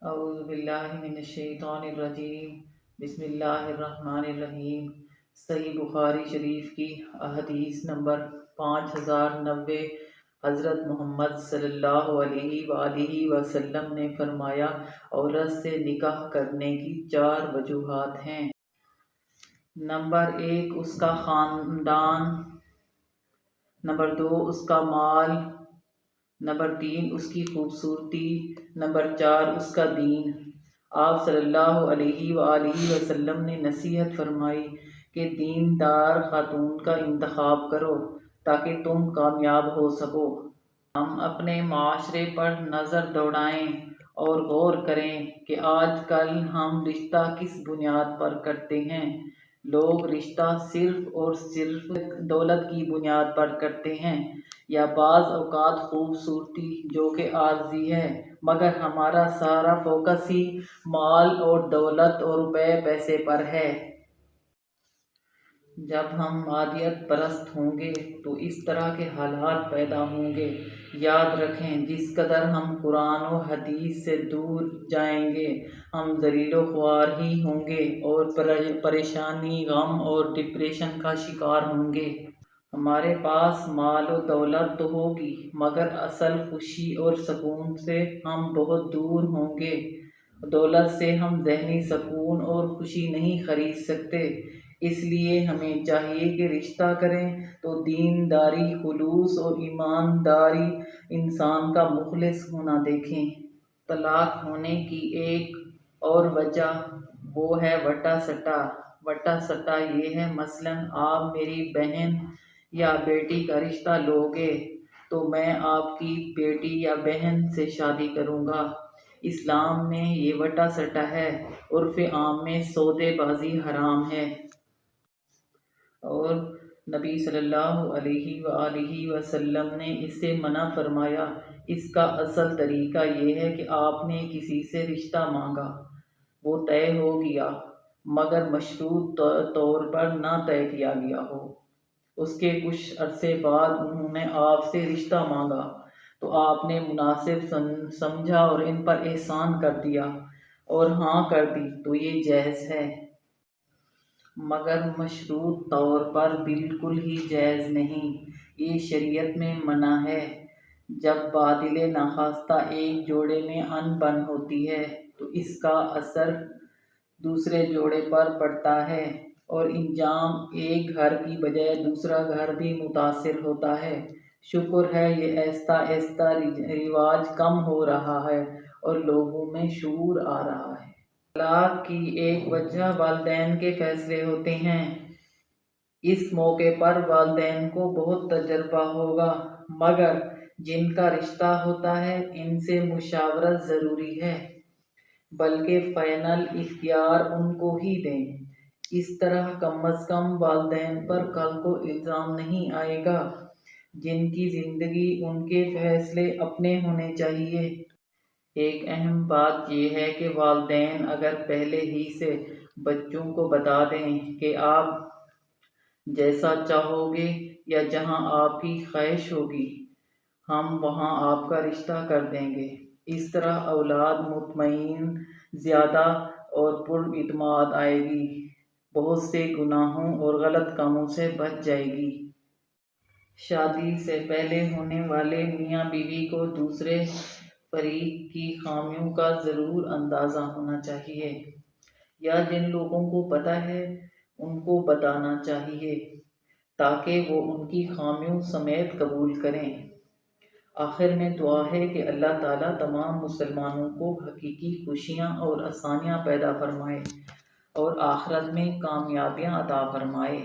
اعوذ باللہ من الشیطان الرجیم، بسم اللہ الرحمن الرحیم۔ صحیح بخاری شریف کی حدیث نمبر 5090، حضرت محمد صلی اللہ علیہ وآلہ وسلم نے فرمایا، عورت سے نکاح کرنے کی 4 وجوہات ہیں۔ نمبر 1، اس کا خاندان۔ نمبر 2، اس کا مال۔ نمبر 3، اس کی خوبصورتی۔ نمبر 4، اس کا دین۔ آپ صلی اللہ علیہ وآلہ وسلم نے نصیحت فرمائی کہ دیندار خاتون کا انتخاب کرو تاکہ تم کامیاب ہو سکو۔ ہم اپنے معاشرے پر نظر دوڑائیں اور غور کریں کہ آج کل ہم رشتہ کس بنیاد پر کرتے ہیں۔ لوگ رشتہ صرف اور صرف دولت کی بنیاد پر کرتے ہیں، یا بعض اوقات خوبصورتی، جو کہ عارضی ہے، مگر ہمارا سارا فوکس ہی مال اور دولت اور روپے پیسے پر ہے۔ جب ہم مادیت پرست ہوں گے تو اس طرح کے حالات پیدا ہوں گے۔ یاد رکھیں، جس قدر ہم قرآن و حدیث سے دور جائیں گے، ہم ذلیل و خوار ہی ہوں گے اور پریشانی، غم اور ڈپریشن کا شکار ہوں گے۔ ہمارے پاس مال و دولت تو ہوگی، مگر اصل خوشی اور سکون سے ہم بہت دور ہوں گے۔ دولت سے ہم ذہنی سکون اور خوشی نہیں خرید سکتے۔ اس لیے ہمیں چاہیے کہ رشتہ کریں تو دینداری، خلوص اور ایمانداری انسان کا مخلص ہونا دیکھیں۔ طلاق ہونے کی ایک اور وجہ وہ ہے وٹا سٹا۔ وٹا سٹا یہ ہے، مثلاً آپ میری بہن یا بیٹی کا رشتہ لو گے تو میں آپ کی بیٹی یا بہن سے شادی کروں گا۔ اسلام میں یہ وٹا سٹا ہے۔ عرف عام میں سودے بازی حرام ہے، اور نبی صلی اللہ علیہ وآلہ وسلم نے اس سے منع فرمایا۔ اس کا اصل طریقہ یہ ہے کہ آپ نے کسی سے رشتہ مانگا، وہ طے ہو گیا، مگر مشروط طور پر نہ طے کیا گیا ہو۔ اس کے کچھ عرصے بعد انہوں نے آپ سے رشتہ مانگا تو آپ نے مناسب سمجھا اور ان پر احسان کر دیا اور ہاں کر دی تو یہ جائز ہے، مگر مشروط طور پر بالکل ہی جائز نہیں، یہ شریعت میں منع ہے۔ جب باطل ناخواستہ ایک جوڑے میں ان بن ہوتی ہے تو اس کا اثر دوسرے جوڑے پر پڑتا ہے، اور انجام ایک گھر کی بجائے دوسرا گھر بھی متاثر ہوتا ہے۔ شکر ہے یہ آہستہ آہستہ رواج کم ہو رہا ہے اور لوگوں میں شعور آ رہا ہے۔ طلاق کی ایک وجہ والدین کے فیصلے ہوتے ہیں۔ اس موقع پر والدین کو بہت تجربہ ہوگا، مگر جن کا رشتہ ہوتا ہے ان سے مشاورت ضروری ہے، بلکہ فائنل اختیار ان کو ہی دیں۔ اس طرح کم از کم والدین پر کل کو الزام نہیں آئے گا۔ جن کی زندگی، ان کے فیصلے اپنے ہونے چاہیے۔ ایک اہم بات یہ ہے کہ والدین اگر پہلے ہی سے بچوں کو بتا دیں کہ آپ جیسا چاہو گے یا جہاں آپ کی خواہش ہوگی، ہم وہاں آپ کا رشتہ کر دیں گے، اس طرح اولاد مطمئن، زیادہ اور پر اعتماد آئے گی، بہت سے گناہوں اور غلط کاموں سے بچ جائے گی۔ شادی سے پہلے ہونے والے میاں بیوی کو دوسرے فریق کی خامیوں کا ضرور اندازہ ہونا چاہیے، یا جن لوگوں کو پتہ ہے ان کو بتانا چاہیے تاکہ وہ ان کی خامیوں سمیت قبول کریں۔ آخر میں دعا ہے کہ اللہ تعالیٰ تمام مسلمانوں کو حقیقی خوشیاں اور آسانیاں پیدا فرمائے اور آخرت میں کامیابیاں عطا فرمائے۔